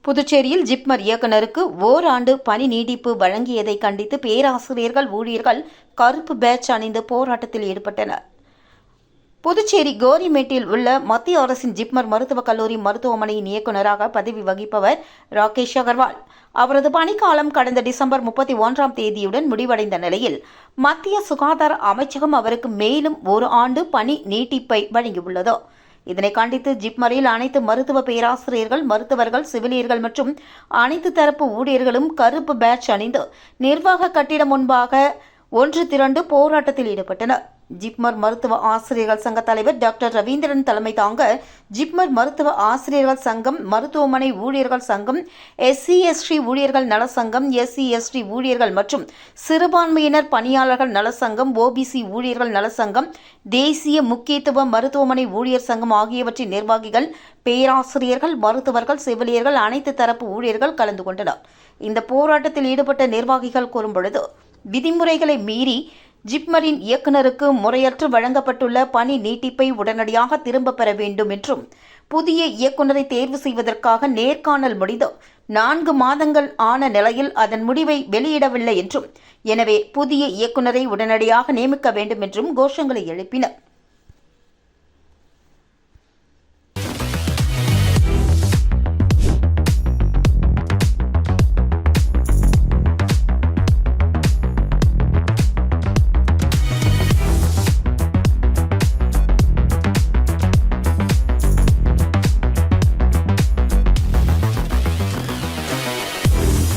புதுச்சேரியில் ஜிப்மர் இயக்குநருக்கு ஓராண்டு பணி நீட்டிப்பு வழங்கியதை கண்டித்து பேராசிரியர்கள் ஊழியர்கள் கருப்பு பேட்ஜ் அணிந்து போராட்டத்தில் ஈடுபட்டனர். புதுச்சேரி கோரிமேட்டில் உள்ள மத்திய அரசின் ஜிப்மர் மருத்துவக் கல்லூரி மருத்துவமனையின் இயக்குநராக பதவி வகிப்பவர் ராகேஷ் அகர்வால். அவரது பணிக்காலம் கடந்த டிசம்பர் 31ஆம் தேதியுடன் முடிவடைந்த நிலையில் மத்திய சுகாதார அமைச்சகம் அவருக்கு மேலும் ஒரு ஆண்டு பணி நீட்டிப்பை வழங்கியுள்ளது. இதனை கண்டித்து ஜிப்மரில் அனைத்து மருத்துவ பேராசிரியர்கள், மருத்துவர்கள், செவிலியர்கள் மற்றும் அனைத்து தரப்பு ஊழியர்களும் கருப்பு பேட்ஜ் அணிந்து நிர்வாக கட்டிடம் முன்பாக ஒன்று திரண்டு போராட்டத்தில் ஈடுபட்டனர். ஜிப்மர் மருத்துவ ஆசிரியர்கள் சங்க தலைவர் டாக்டர் ரவீந்திரன் தலைமை தாங்க ஜிப்மர் மருத்துவ ஆசிரியர்கள் சங்கம், மருத்துவமனை ஊழியர்கள் சங்கம், SC/ST ஊழியர்கள் நல சங்கம், SC/ST ஊழியர்கள் மற்றும் சிறுபான்மையினர் பணியாளர்கள் நல சங்கம், OBC ஊழியர்கள் நல சங்கம், தேசிய முக்கியத்துவ மருத்துவமனை ஊழியர் சங்கம் ஆகியவற்றின் நிர்வாகிகள், பேராசிரியர்கள், மருத்துவர்கள், செவிலியர்கள், அனைத்து தரப்பு ஊழியர்கள் கலந்து கொண்டனர். இந்த போராட்டத்தில் ஈடுபட்ட நிர்வாகிகள் கூறும்பொழுது, விதிமுறைகளை மீறி ஜிப்மரின் இயக்குநருக்கு முறையற்று வழங்கப்பட்டுள்ள பணி நீட்டிப்பை உடனடியாக திரும்பப் பெற வேண்டும் என்றும், புதிய இயக்குநரை தேர்வு செய்வதற்காக நேர்காணல் முடிந்து 4 மாதங்கள் ஆன நிலையில் அதன் முடிவை வெளியிடவில்லை என்றும், எனவே புதிய இயக்குநரை உடனடியாக நியமிக்க வேண்டும் என்றும் கோஷங்களை எழுப்பினர்.